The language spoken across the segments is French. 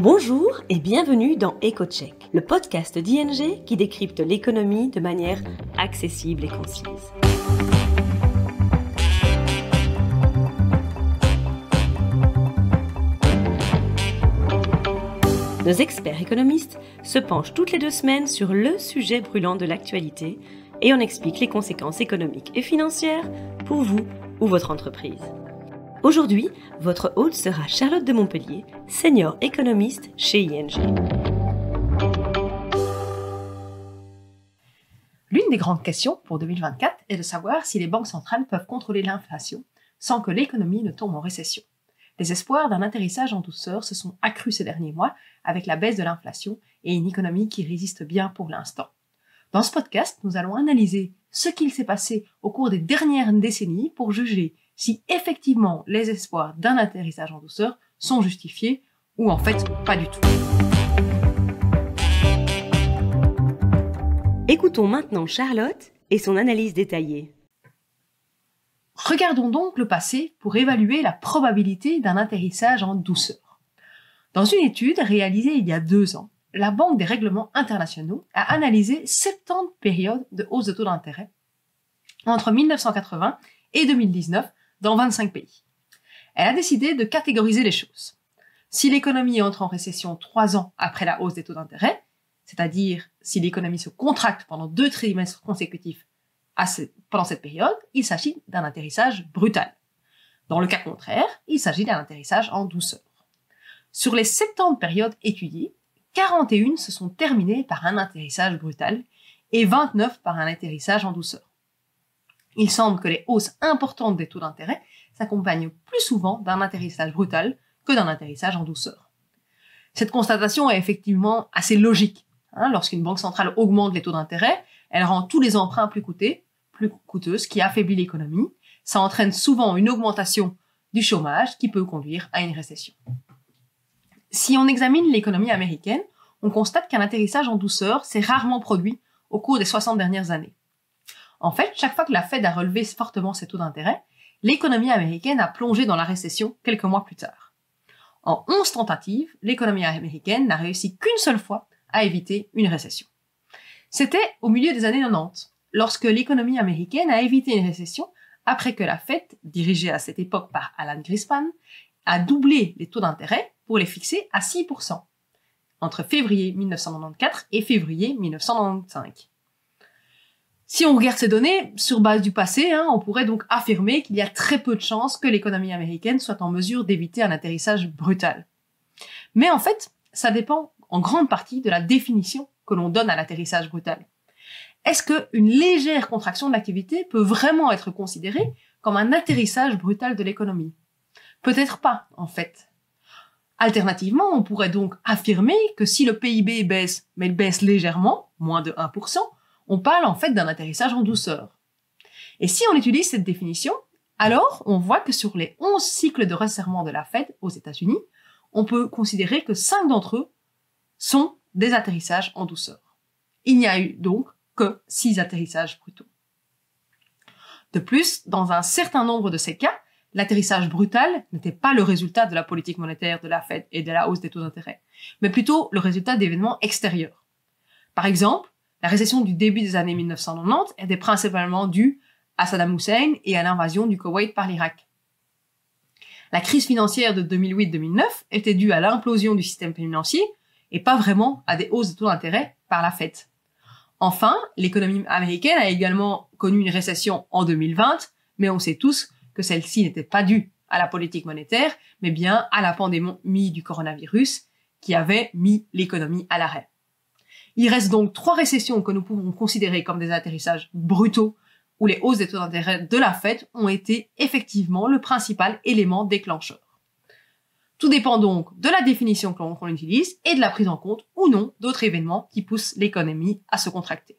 Bonjour et bienvenue dans EcoCheck, le podcast d'ING qui décrypte l'économie de manière accessible et concise. Nos experts économistes se penchent toutes les 2 semaines sur le sujet brûlant de l'actualité et on explique les conséquences économiques et financières pour vous ou votre entreprise. Aujourd'hui, votre hôte sera Charlotte de Montpellier, senior économiste chez ING. L'une des grandes questions pour 2024 est de savoir si les banques centrales peuvent contrôler l'inflation sans que l'économie ne tombe en récession. Les espoirs d'un atterrissage en douceur se sont accrus ces derniers mois avec la baisse de l'inflation et une économie qui résiste bien pour l'instant. Dans ce podcast, nous allons analyser ce qu'il s'est passé au cours des dernières décennies pour juger si effectivement les espoirs d'un atterrissage en douceur sont justifiés ou en fait pas du tout. Écoutons maintenant Charlotte et son analyse détaillée. Regardons donc le passé pour évaluer la probabilité d'un atterrissage en douceur. Dans une étude réalisée il y a 2 ans, la Banque des règlements internationaux a analysé 70 périodes de hausse de taux d'intérêt entre 1980 et 2019 dans 25 pays. Elle a décidé de catégoriser les choses. Si l'économie entre en récession 3 ans après la hausse des taux d'intérêt, c'est-à-dire si l'économie se contracte pendant 2 trimestres consécutifs pendant cette période, il s'agit d'un atterrissage brutal. Dans le cas contraire, il s'agit d'un atterrissage en douceur. Sur les 70 périodes étudiées, 41 se sont terminées par un atterrissage brutal et 29 par un atterrissage en douceur. Il semble que les hausses importantes des taux d'intérêt s'accompagnent plus souvent d'un atterrissage brutal que d'un atterrissage en douceur. Cette constatation est effectivement assez logique. Lorsqu'une banque centrale augmente les taux d'intérêt, elle rend tous les emprunts plus coûteux, ce qui affaiblit l'économie. Ça entraîne souvent une augmentation du chômage qui peut conduire à une récession. Si on examine l'économie américaine, on constate qu'un atterrissage en douceur s'est rarement produit au cours des 60 dernières années. En fait, chaque fois que la Fed a relevé fortement ses taux d'intérêt, l'économie américaine a plongé dans la récession quelques mois plus tard. En 11 tentatives, l'économie américaine n'a réussi qu'une seule fois à éviter une récession. C'était au milieu des années 90, lorsque l'économie américaine a évité une récession après que la Fed, dirigée à cette époque par Alan Greenspan, a doublé les taux d'intérêt pour les fixer à 6%, entre février 1994 et février 1995. Si on regarde ces données sur base du passé, on pourrait donc affirmer qu'il y a très peu de chances que l'économie américaine soit en mesure d'éviter un atterrissage brutal. Mais en fait, ça dépend en grande partie de la définition que l'on donne à l'atterrissage brutal. Est-ce qu'une légère contraction de l'activité peut vraiment être considérée comme un atterrissage brutal de l'économie? Peut-être pas, en fait. Alternativement, on pourrait donc affirmer que si le PIB baisse, mais il baisse légèrement, moins de 1%, on parle en fait d'un atterrissage en douceur. Et si on utilise cette définition, alors on voit que sur les 11 cycles de resserrement de la Fed aux États-Unis, on peut considérer que 5 d'entre eux sont des atterrissages en douceur. Il n'y a eu donc que 6 atterrissages brutaux. De plus, dans un certain nombre de ces cas, l'atterrissage brutal n'était pas le résultat de la politique monétaire de la Fed et de la hausse des taux d'intérêt, mais plutôt le résultat d'événements extérieurs. Par exemple, la récession du début des années 1990 était principalement due à Saddam Hussein et à l'invasion du Koweït par l'Irak. La crise financière de 2008-2009 était due à l'implosion du système financier et pas vraiment à des hausses de taux d'intérêt par la Fed. Enfin, l'économie américaine a également connu une récession en 2020, mais on sait tous que celle-ci n'était pas due à la politique monétaire, mais bien à la pandémie du coronavirus qui avait mis l'économie à l'arrêt. Il reste donc 3 récessions que nous pouvons considérer comme des atterrissages brutaux où les hausses des taux d'intérêt de la Fed ont été effectivement le principal élément déclencheur. Tout dépend donc de la définition qu'on utilise et de la prise en compte ou non d'autres événements qui poussent l'économie à se contracter.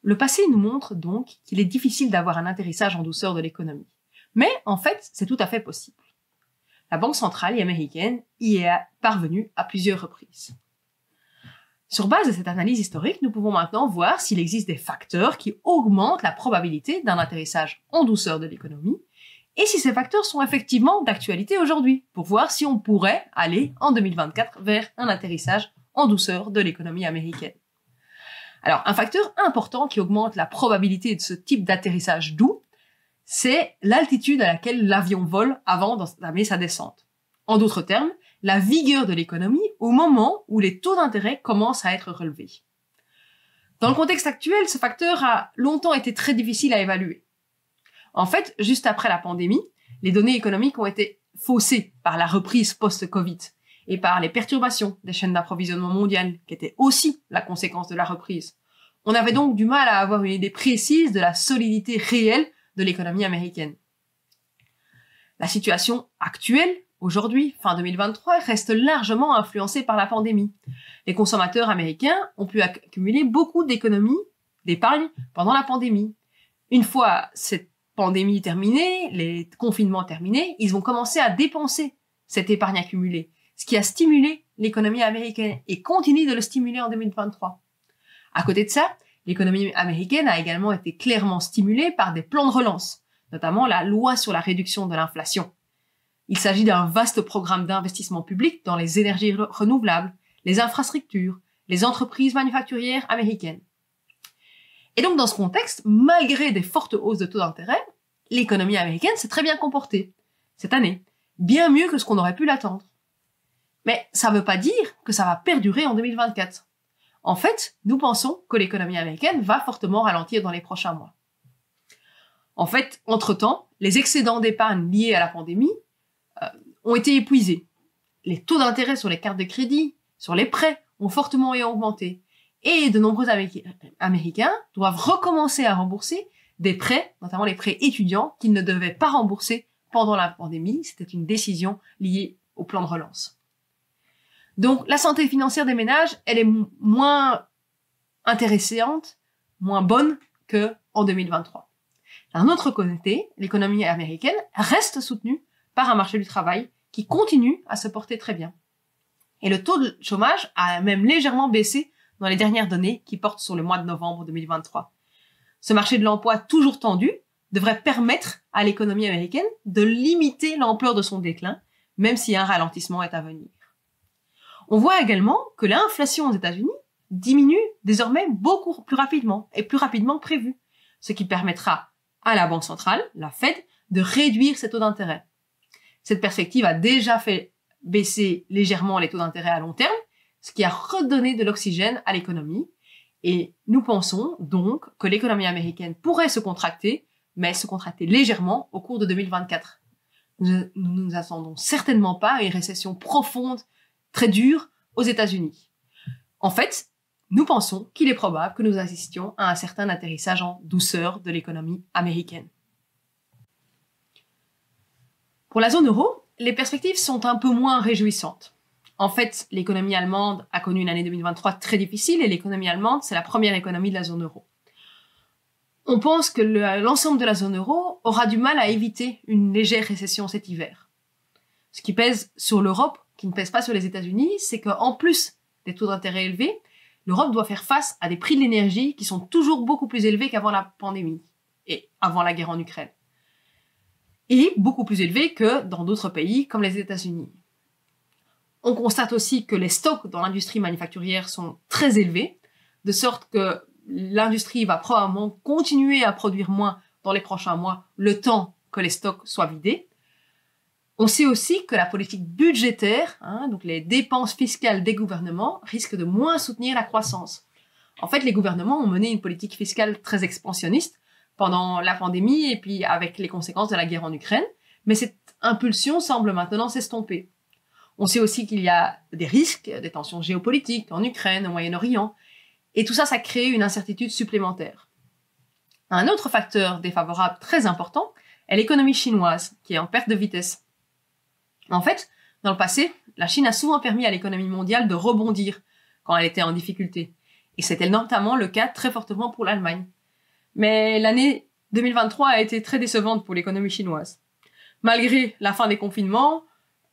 Le passé nous montre donc qu'il est difficile d'avoir un atterrissage en douceur de l'économie. Mais en fait, c'est tout à fait possible. La Banque centrale américaine y est parvenue à plusieurs reprises. Sur base de cette analyse historique, nous pouvons maintenant voir s'il existe des facteurs qui augmentent la probabilité d'un atterrissage en douceur de l'économie et si ces facteurs sont effectivement d'actualité aujourd'hui, pour voir si on pourrait aller en 2024 vers un atterrissage en douceur de l'économie américaine. Alors, un facteur important qui augmente la probabilité de ce type d'atterrissage doux, c'est l'altitude à laquelle l'avion vole avant d'entamer sa descente. En d'autres termes, la vigueur de l'économie au moment où les taux d'intérêt commencent à être relevés. Dans le contexte actuel, ce facteur a longtemps été très difficile à évaluer. En fait, juste après la pandémie, les données économiques ont été faussées par la reprise post-Covid et par les perturbations des chaînes d'approvisionnement mondiales, qui étaient aussi la conséquence de la reprise. On avait donc du mal à avoir une idée précise de la solidité réelle de l'économie américaine. La situation actuelle, aujourd'hui, fin 2023, reste largement influencée par la pandémie. Les consommateurs américains ont pu accumuler beaucoup d'épargne pendant la pandémie. Une fois cette pandémie terminée, les confinements terminés, ils vont commencer à dépenser cette épargne accumulée, ce qui a stimulé l'économie américaine et continue de le stimuler en 2023. À côté de ça, l'économie américaine a également été clairement stimulée par des plans de relance, notamment la loi sur la réduction de l'inflation. Il s'agit d'un vaste programme d'investissement public dans les énergies renouvelables, les infrastructures, les entreprises manufacturières américaines. Et donc, dans ce contexte, malgré des fortes hausses de taux d'intérêt, l'économie américaine s'est très bien comportée cette année, bien mieux que ce qu'on aurait pu l'attendre. Mais ça ne veut pas dire que ça va perdurer en 2024. En fait, nous pensons que l'économie américaine va fortement ralentir dans les prochains mois. En fait, entre-temps, les excédents d'épargne liés à la pandémie ont été épuisés. Les taux d'intérêt sur les cartes de crédit, sur les prêts, ont fortement augmenté. Et de nombreux Américains doivent recommencer à rembourser des prêts, notamment les prêts étudiants, qu'ils ne devaient pas rembourser pendant la pandémie. C'était une décision liée au plan de relance. Donc, la santé financière des ménages, elle est moins intéressante, moins bonne qu'en 2023. D'un autre côté, l'économie américaine reste soutenue par un marché du travail qui continue à se porter très bien. Et le taux de chômage a même légèrement baissé dans les dernières données qui portent sur le mois de novembre 2023. Ce marché de l'emploi toujours tendu devrait permettre à l'économie américaine de limiter l'ampleur de son déclin, même si un ralentissement est à venir. On voit également que l'inflation aux États-Unis diminue désormais beaucoup plus rapidement et plus rapidement que prévu, ce qui permettra à la Banque centrale, la Fed, de réduire ses taux d'intérêt. Cette perspective a déjà fait baisser légèrement les taux d'intérêt à long terme, ce qui a redonné de l'oxygène à l'économie. Et nous pensons donc que l'économie américaine pourrait se contracter, mais se contracter légèrement au cours de 2024. Nous ne nous attendons certainement pas à une récession profonde, très dure aux États-Unis. En fait, nous pensons qu'il est probable que nous assistions à un certain atterrissage en douceur de l'économie américaine. Pour la zone euro, les perspectives sont un peu moins réjouissantes. En fait, l'économie allemande a connu une année 2023 très difficile et l'économie allemande, c'est la première économie de la zone euro. On pense que l'ensemble de la zone euro aura du mal à éviter une légère récession cet hiver. Ce qui pèse sur l'Europe, qui ne pèse pas sur les États-Unis, c'est qu'en plus des taux d'intérêt élevés, l'Europe doit faire face à des prix de l'énergie qui sont toujours beaucoup plus élevés qu'avant la pandémie et avant la guerre en Ukraine. Et beaucoup plus élevés que dans d'autres pays comme les États-Unis. On constate aussi que les stocks dans l'industrie manufacturière sont très élevés, de sorte que l'industrie va probablement continuer à produire moins dans les prochains mois, le temps que les stocks soient vidés. On sait aussi que la politique budgétaire, donc les dépenses fiscales des gouvernements, risquent de moins soutenir la croissance. En fait, les gouvernements ont mené une politique fiscale très expansionniste pendant la pandémie et puis avec les conséquences de la guerre en Ukraine, mais cette impulsion semble maintenant s'estomper. On sait aussi qu'il y a des risques, des tensions géopolitiques en Ukraine, au Moyen-Orient, et tout ça, ça crée une incertitude supplémentaire. Un autre facteur défavorable très important est l'économie chinoise, qui est en perte de vitesse. En fait, dans le passé, la Chine a souvent permis à l'économie mondiale de rebondir quand elle était en difficulté. Et c'était notamment le cas très fortement pour l'Allemagne. Mais l'année 2023 a été très décevante pour l'économie chinoise. Malgré la fin des confinements,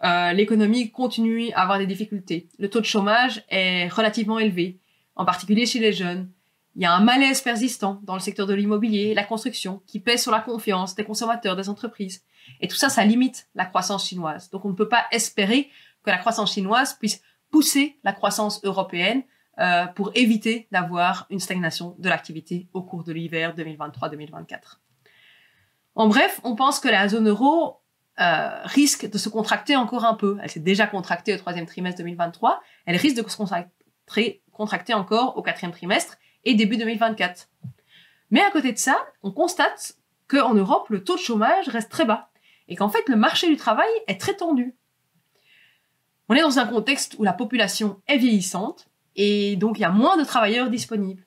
l'économie continue à avoir des difficultés. Le taux de chômage est relativement élevé, en particulier chez les jeunes. Il y a un malaise persistant dans le secteur de l'immobilier et la construction qui pèse sur la confiance des consommateurs, des entreprises. Et tout ça, ça limite la croissance chinoise. Donc on ne peut pas espérer que la croissance chinoise puisse pousser la croissance européenne pour éviter d'avoir une stagnation de l'activité au cours de l'hiver 2023-2024. En bref, on pense que la zone euro risque de se contracter encore un peu. Elle s'est déjà contractée au troisième trimestre 2023. Elle risque de se contracter encore au quatrième trimestre et début 2024. Mais à côté de ça, on constate qu'en Europe, le taux de chômage reste très bas et qu'en fait, le marché du travail est très tendu. On est dans un contexte où la population est vieillissante et donc il y a moins de travailleurs disponibles.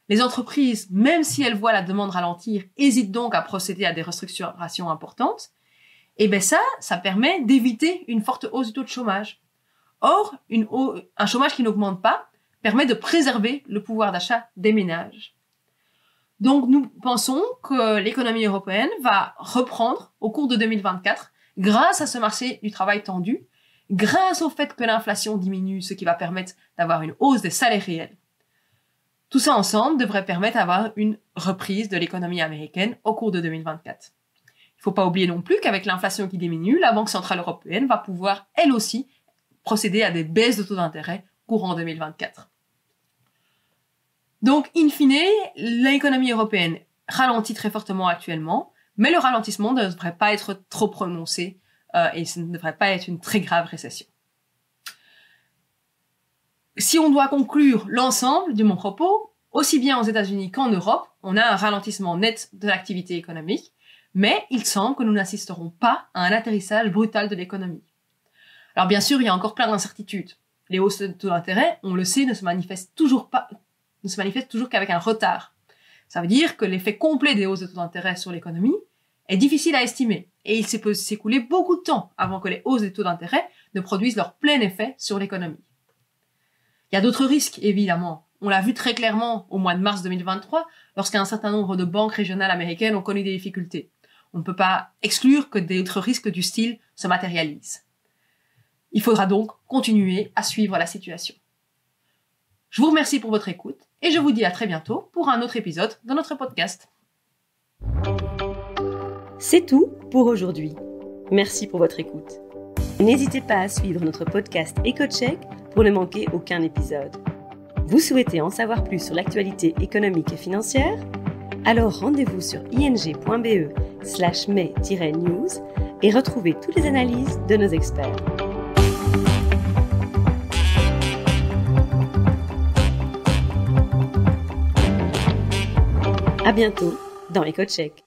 Les entreprises, même si elles voient la demande ralentir, hésitent donc à procéder à des restructurations importantes. Et ben ça permet d'éviter une forte hausse du taux de chômage. Or, un chômage qui n'augmente pas permet de préserver le pouvoir d'achat des ménages. Donc, nous pensons que l'économie européenne va reprendre au cours de 2024 grâce à ce marché du travail tendu, grâce au fait que l'inflation diminue, ce qui va permettre d'avoir une hausse des salaires réels. Tout ça ensemble devrait permettre d'avoir une reprise de l'économie américaine au cours de 2024. Il ne faut pas oublier non plus qu'avec l'inflation qui diminue, la Banque centrale européenne va pouvoir, elle aussi, procéder à des baisses de taux d'intérêt courant 2024. Donc, in fine, l'économie européenne ralentit très fortement actuellement, mais le ralentissement ne devrait pas être trop prononcé et ce ne devrait pas être une très grave récession. Si on doit conclure l'ensemble de mon propos, aussi bien aux États-Unis qu'en Europe, on a un ralentissement net de l'activité économique, mais il semble que nous n'assisterons pas à un atterrissage brutal de l'économie. Alors bien sûr, il y a encore plein d'incertitudes. Les hausses de taux d'intérêt, on le sait, ne se manifestent toujours qu'avec un retard. Ça veut dire que l'effet complet des hausses de taux d'intérêt sur l'économie est difficile à estimer, et il peut s'écouler beaucoup de temps avant que les hausses des taux d'intérêt ne produisent leur plein effet sur l'économie. Il y a d'autres risques, évidemment. On l'a vu très clairement au mois de mars 2023, lorsqu'un certain nombre de banques régionales américaines ont connu des difficultés. On ne peut pas exclure que d'autres risques du style se matérialisent. Il faudra donc continuer à suivre la situation. Je vous remercie pour votre écoute et je vous dis à très bientôt pour un autre épisode de notre podcast. C'est tout pour aujourd'hui. Merci pour votre écoute. N'hésitez pas à suivre notre podcast EcoCheck pour ne manquer aucun épisode. Vous souhaitez en savoir plus sur l'actualité économique et financière? Alors rendez-vous sur ing.be/mai-news et retrouvez toutes les analyses de nos experts. À bientôt dans EcoCheck.